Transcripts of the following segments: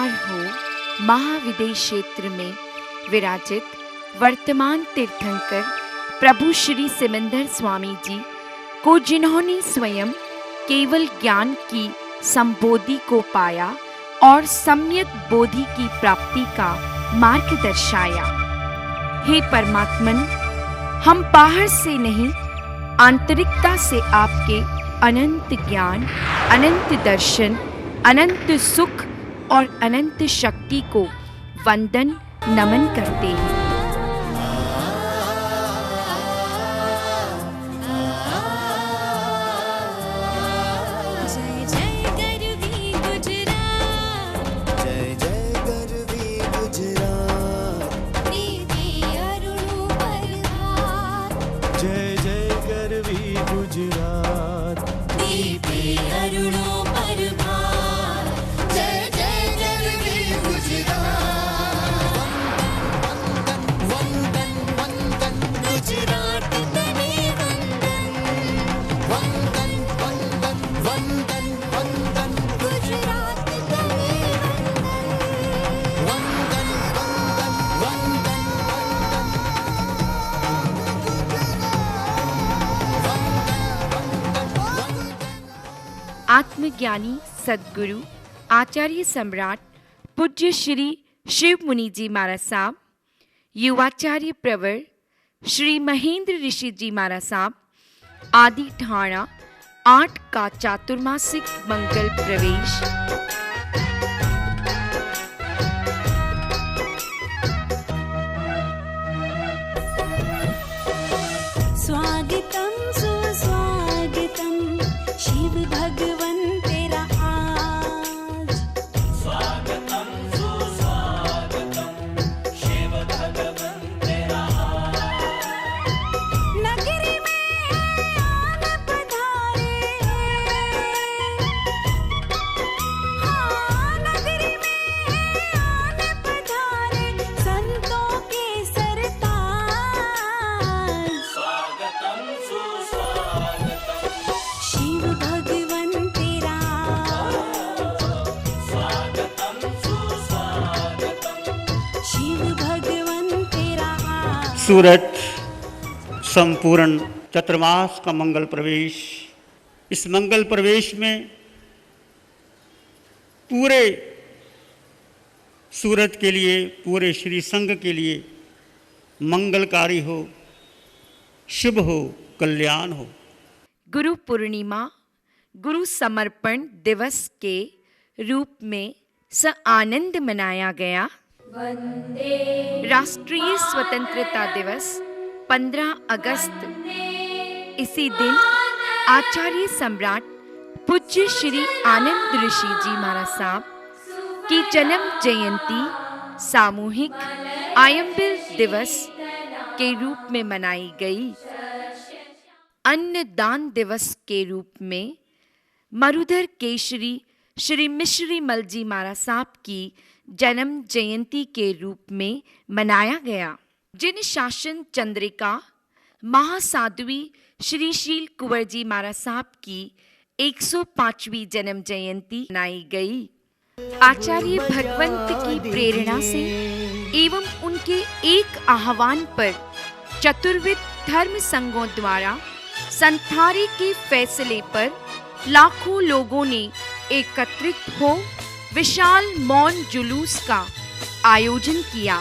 हो महाविदेश क्षेत्र में विराजित वर्तमान तीर्थंकर प्रभु श्री सिमंदर स्वामी जी को, जिन्होंने स्वयं केवल ज्ञान की संबोधि को पाया और सम्यक बोधि की प्राप्ति का मार्ग दर्शाया। हे परमात्मन, हम बाहर से नहीं आंतरिकता से आपके अनंत ज्ञान, अनंत दर्शन, अनंत सुख और अनंत शक्ति को वंदन नमन करते हैं। आत्मज्ञानी सद्गुरु आचार्य सम्राट पूज्य श्री शिव मुनि जी महाराज साहब, युवाचार्य प्रवर श्री महेंद्र ऋषि जी महाराज साहब आदि ठाणा 8 का चातुर्मासिक मंगल प्रवेश। स्वागतम सुस्वागतम शिव भगवन तेरा आज। स्वागतम सुस्वागतम शिव भगवन तेरा आज। नगरी में आन पधारे, हाँ नगरी में आन पधारे संतों के सरताज। स्वागतम सुस्वागतम शिव भगवन तेरा। स्वागतम सुस्वागतम शिव भगवन तेरा। सूरत संपूर्ण चतुर्मास का मंगल प्रवेश। इस मंगल प्रवेश में पूरे सूरत के लिए, पूरे श्री संघ के लिए मंगलकारी हो, शुभ हो, कल्याण हो। गुरु पूर्णिमा गुरु समर्पण दिवस के रूप में आनंद मनाया गया। राष्ट्रीय स्वतंत्रता दिवस 15 अगस्त, इसी दिन आचार्य सम्राट पूज्य श्री आनंद ऋषि जी महाराज साहब की जन्म जयंती सामूहिक आयंबिल दिवस के रूप में मनाई गई। अन्नदान दिवस के रूप में मरुधर केशरी श्री मिश्री मल जी महाराज साहब की जन्म जयंती के रूप में मनाया गया। जिन शासन चंद्रिका महासाध्वी श्री शील कुंवर जी महाराज साहब की 105वीं जन्म जयंती मनाई गई। आचार्य भगवंत की प्रेरणा से एवं उनके एक आह्वान पर चतुर्विध धर्म संघों द्वारा संथारी के फैसले पर लाखों लोगों ने एकत्रित हो विशाल मौन जुलूस का आयोजन किया,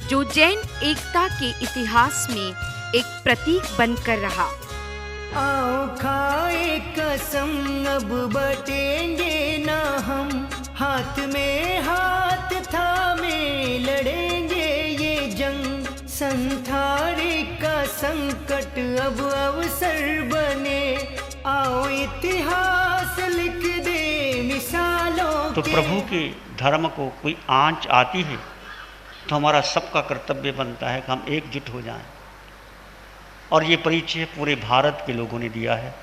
जो जैन एकता के इतिहास में एक प्रतीक बनकर रहा। आओ खाए कसम, अब बटेंगे ना हम, हाथ में हाथ थामे लड़ेंगे ये जंग। संथारी का संकट अब अवसर बने, आओ इतिहास लिख दे मिसालों तो के। प्रभु के धर्म को कोई आंच आती है तो हमारा सबका कर्तव्य बनता है कि हम एकजुट हो जाएं। और ये परिचय पूरे भारत के लोगों ने दिया है।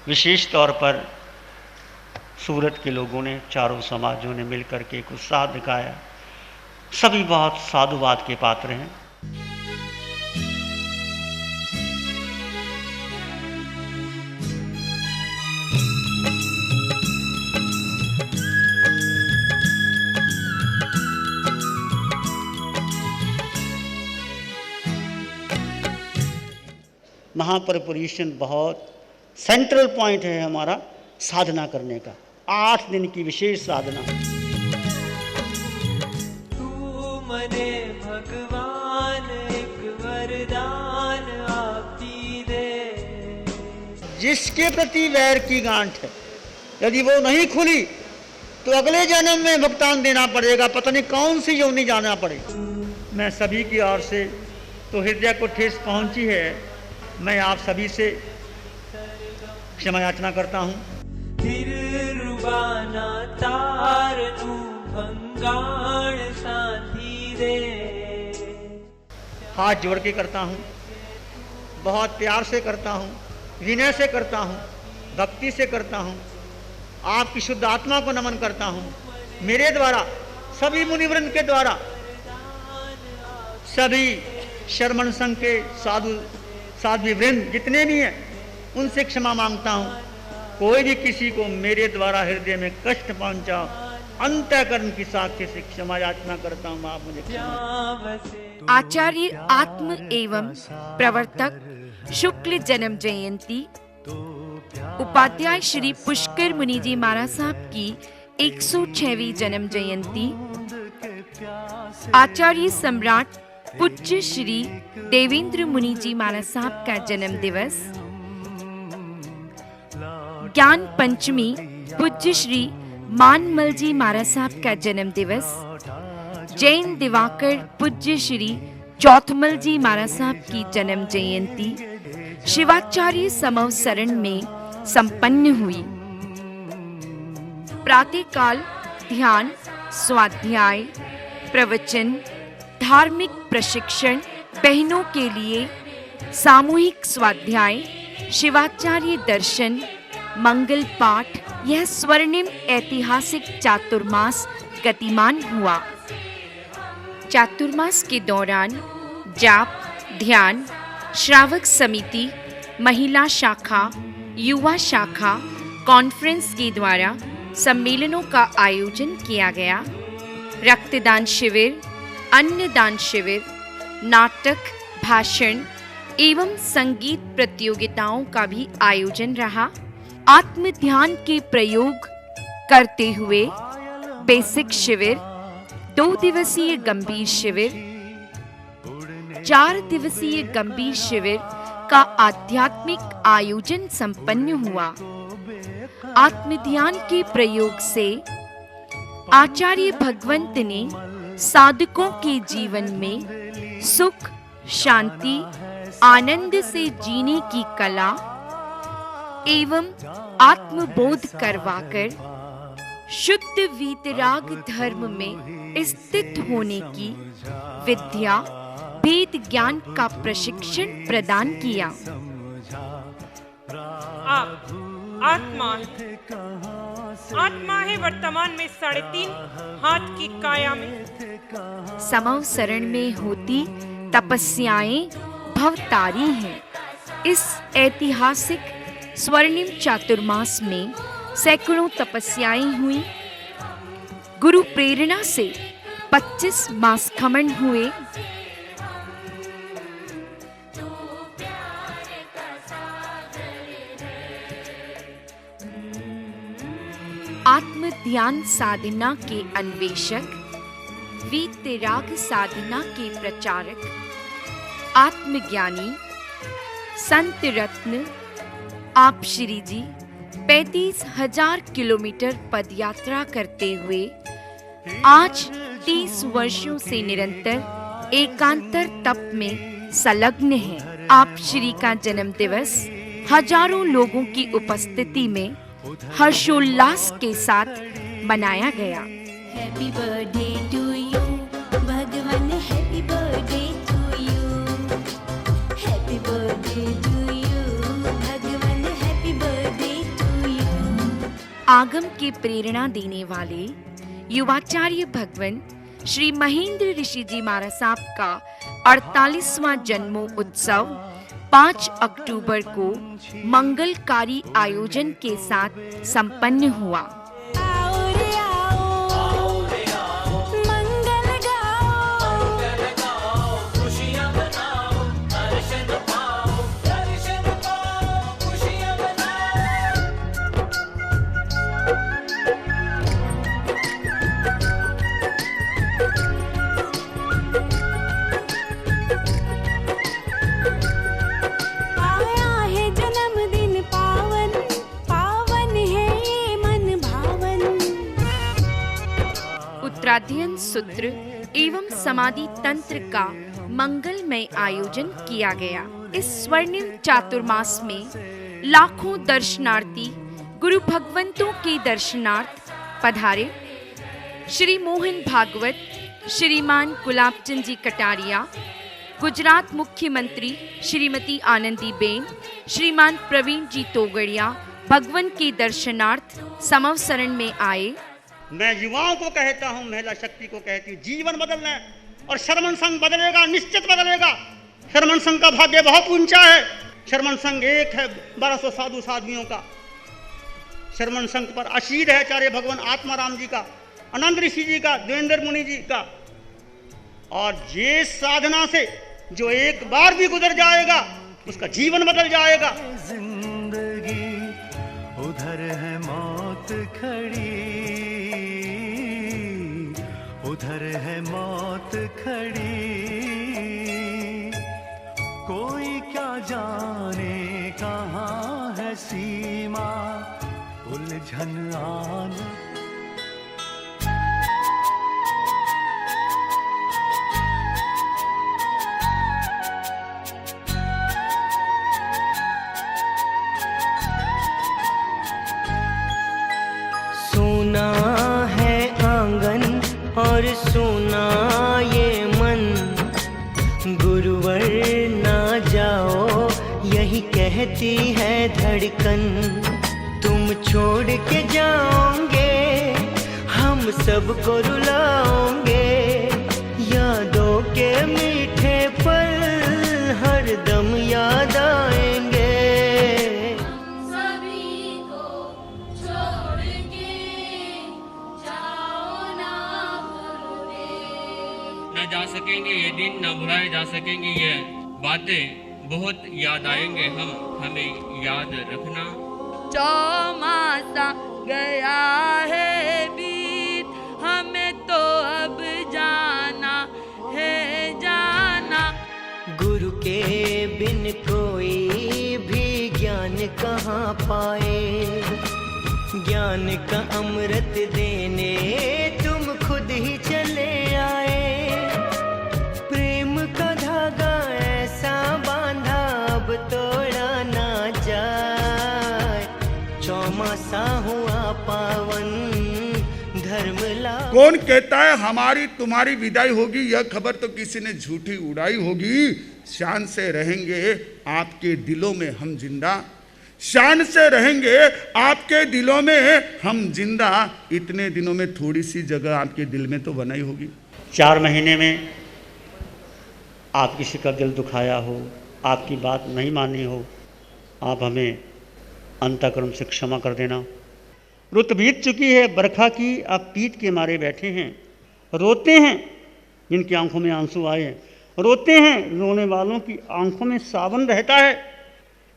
विशेष तौर पर सूरत के लोगों ने, चारों समाजों ने मिलकर के एक उत्साह दिखाया। सभी बहुत साधुवाद के पात्र हैं। महापर पोजीशन बहुत सेंट्रल पॉइंट है हमारा साधना करने का। 8 दिन की विशेष साधना। तू मने भगवान एक वरदान आपी दे। जिसके प्रति वैर की गांठ है, यदि वो नहीं खुली तो अगले जन्म में भुगतान देना पड़ेगा, पता नहीं कौन सी योनि जाना पड़ेगा। मैं सभी की ओर से तो हृदय को ठेस पहुंची है, मैं आप सभी से क्षमा याचना करता हूँ। फिर रुबाना तारनु भंगाण साथी दे। हाथ जोड़ के करता हूँ, बहुत प्यार से करता हूँ, विनय से करता हूँ, भक्ति से करता हूँ। आपकी शुद्ध आत्मा को नमन करता हूँ। मेरे द्वारा, सभी मुनिवृंद के द्वारा, सभी शर्मण संघ के साध्वी वृंद जितने भी हैं, उनसे क्षमा मांगता हूँ। कोई भी किसी को मेरे द्वारा हृदय में कष्ट पहुंचा, अंतःकरण की साक्षी से क्षमा याचना करता हूँ। आप मुझे क्षमा। आचार्य आत्म एवं प्रवर्तक शुक्ल जन्म जयंती उपाध्याय श्री पुष्कर मुनि जी महाराज साहब की 106वीं जन्म जयंती, आचार्य सम्राट पूज्य श्री देवेंद्र मुनि जी महाराज साहब का जन्म दिवस, ज्ञान पंचमी पूज्य श्री मानमल जी महाराज साहब का जन्म दिवस, जैन दिवाकर पूज्य श्री चौथमल जी महाराज साहब की जन्म जयंती शिवाचार्य समवसरण में संपन्न हुई। प्रातःकाल ध्यान, स्वाध्याय, प्रवचन, धार्मिक प्रशिक्षण, बहनों के लिए सामूहिक स्वाध्याय, शिवाचार्य दर्शन, मंगल पाठ, यह स्वर्णिम ऐतिहासिक चातुर्मास गतिमान हुआ। चातुर्मास के दौरान जाप, ध्यान, श्रावक समिति, महिला शाखा, युवा शाखा, कॉन्फ्रेंस के द्वारा सम्मेलनों का आयोजन किया गया। रक्तदान शिविर, अन्नदान शिविर, नाटक, भाषण एवं संगीत प्रतियोगिताओं का भी आयोजन रहा। आत्म ध्यान के प्रयोग करते हुए बेसिक शिविर, 2 दिवसीय गंभीर शिविर, 4 दिवसीय गंभीर शिविर का आध्यात्मिक आयोजन संपन्न हुआ। आत्म ध्यान के प्रयोग से आचार्य भगवंत ने साधकों के जीवन में सुख, शांति, आनंद से जीने की कला एवं आत्मबोध करवाकर शुद्ध वीतराग धर्म में स्थित होने की विद्या, वेद ज्ञान का प्रशिक्षण प्रदान किया। आत्मा है वर्तमान में 3.5 हाथ की काया में। समवसरण में होती तपस्याएं भवतारी हैं। इस ऐतिहासिक स्वर्णिम चातुर्मास में सैकड़ों तपस्याएं हुई। गुरु प्रेरणा से 25 मास खमन हुए। आत्म ध्यान साधना के अन्वेषक, वीतराग साधना के प्रचारक, आत्मज्ञानी संत रत्न आप श्री जी 35,000 किलोमीटर पदयात्रा करते हुए आज 30 वर्षों से निरंतर एकांतर तप में संलग्न हैं। आप श्री का जन्म दिवस हजारों लोगों की उपस्थिति में हर्षोल्लास के साथ मनाया गया। हैप्पी बर्थडे टू यू भगवान, happy birthday to you, happy birthday to you भगवान, हैप्पी बर्थडे टू यू। आगम के प्रेरणा देने वाले युवाचार्य भगवान श्री महेंद्र ऋषि जी महाराज साहब का 48वां जन्मो उत्सव 5 अक्टूबर को मंगलकारी आयोजन के साथ संपन्न हुआ। आओ रे आओ, मंगल गाओ, खुशियां मनाओ, दर्शन पाओ, दर्शन मंत्राध्ययन सूत्र एवं समाधि तंत्र का मंगलमय आयोजन किया गया। इस स्वर्णिम चातुर्मास में लाखों दर्शनार्थी गुरु भगवंतों के दर्शनार्थ पधारे। श्री मोहन भागवत, श्रीमान गुलाबचंद जी कटारिया, गुजरात मुख्यमंत्री श्रीमती आनंदीबेन, श्रीमान प्रवीण जी तोगड़िया भगवान के दर्शनार्थ समवसरण में आए। मैं युवाओं को कहता हूँ, महिला शक्ति को कहती हूँ, जीवन बदलना है और श्रमण संघ बदलेगा, निश्चित बदलेगा। श्रमण संघ का भाग्य बहुत ऊंचा है। श्रमण संघ एक है 1200 साधु साध्वियों का। श्रमण संघ पर आशीर्वाद है आचार्य भगवान आत्माराम जी का, आनंद ऋषि जी का, देवेंद्र मुनि जी का। और ये साधना से जो एक बार भी गुजर जाएगा उसका जीवन बदल जाएगा। जिंदगी उधर है मौत खड़ी, उधर है मौत खड़ी। कोई क्या जाने कहाँ है सीमा, उलझन आने। सुना है आंगन और सुना ये मन, गुरुवर ना जाओ यही कहती है धड़कन। तुम छोड़ के जाओगे हम सबको रुलाओगे, यादों के मीठे पल हरदम याद आएंगे। न जा सकेंगे ये दिन, न भुलाए जा सकेंगे ये बातें, बहुत याद आएंगे हम, हमें याद रखना। चौमासा गया है बीत, हमें तो अब जाना है जाना। गुरु के बिन कोई भी ज्ञान कहाँ पाए, ज्ञान का अमृत देने तुम खुद ही चले आए। प्रेम का धागा ऐसा बांधा अब तोड़ा ना जाए, चौमासा हुआ पावन धर्म ला। कौन कहता है हमारी तुम्हारी विदाई होगी, यह खबर तो किसी ने झूठी उड़ाई होगी। शान से रहेंगे आपके दिलों में हम जिंदा, शान से रहेंगे आपके दिलों में हम जिंदा। इतने दिनों में थोड़ी सी जगह आपके दिल में तो बनाई होगी। 4 महीने में आप किसी का दिल दुखाया हो, आपकी बात नहीं मानी हो, आप हमें अंतःकरण से क्षमा कर देना। रुत बीत चुकी है बरखा की, आप पीत के मारे बैठे हैं, रोते हैं जिनकी आंखों में आंसू आए हैं, रोते हैं रोने वालों की आंखों में सावन रहता है।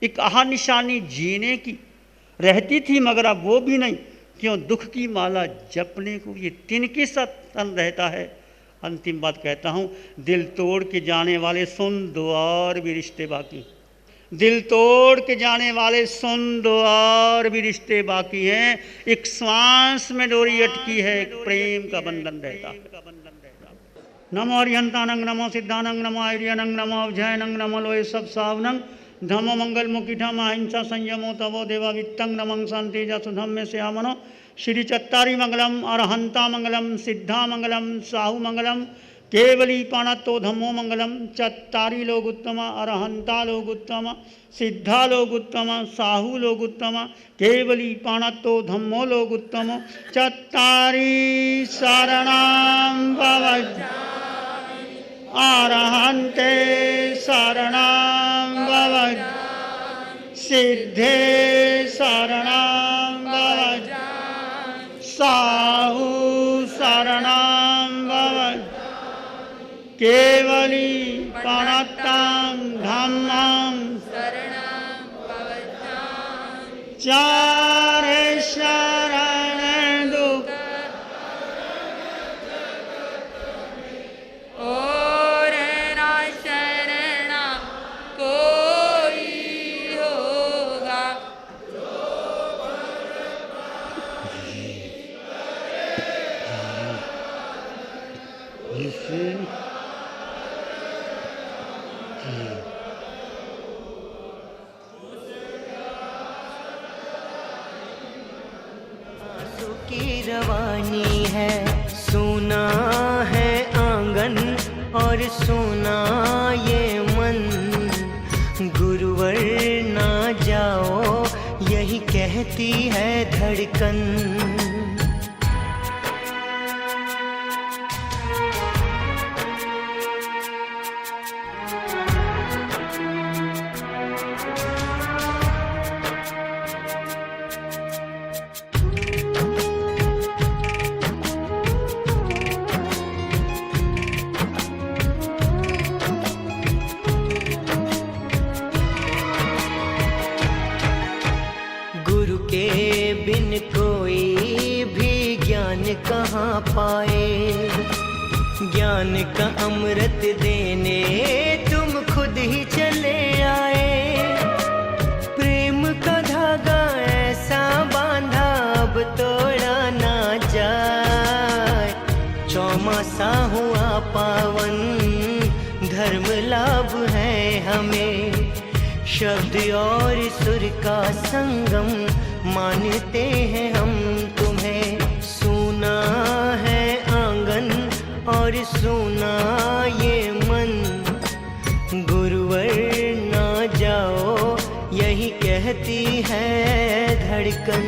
एक आहा निशानी जीने की रहती थी मगर अब वो भी नहीं, क्यों दुख की माला जपने को ये तिनके सा तन रहता है। अंतिम बात कहता हूँ, दिल तोड़ के जाने वाले सुन, दो और भी रिश्ते बाकी। दिल तोड़ के जाने वाले सुन, दो और भी रिश्ते बाकी हैं। एक श्वास में डोरी अटकी है, एक प्रेम का बंधन रहता। नमो अरिहंतानंग, नमो सिद्धानंग, नमो आर्यनंग, नमो अवजयनंग, नमो लोय सब सावनंग, धमो मंगल मुकिठम अहिंसा संयमो तवो देवा वित्तंग नमं शांति सुधम में श्यामनो। श्री चत्तारी मंगलम, अरहंता मंगलम, सिद्धा मंगलम, साहु मंगलम, केवली पाणतो धम्मो मंगलम। चत्तारी लोग उत्तम, अरहंता लोग उत्तम, सिद्धा लोग उत्तम, साहु लोग उत्तम, केवली पाणतो धम्मो लोग उत्तम। चत्तारी शरणं भवति, अरहन्ते शरणं भवति, सिद्धे शरणं भवति, साहु शरणं भवति, केवली पाणतं धम्मं शरणं भवतां। चार शरण दुख और ना शरण कोई होगा। जिसे आंसू की रवानी है, सुना है आंगन और सुना ये मन। गुरुवर ना जाओ यही कहती है धड़कन। गुरु के बिन कोई भी ज्ञान कहाँ पाए। ज्ञान का अमृत देने तुम खुद ही चले आए। प्रेम का धागा ऐसा बांधा अब तोड़ा ना जाए। चौमासा हुआ पावन धर्म लाभ है हमें। शब्द और सुर का संगम मानते हैं हम तुम्हें। सुना है आंगन और सुना ये मन। गुरुवर ना जाओ यही कहती है धड़कन।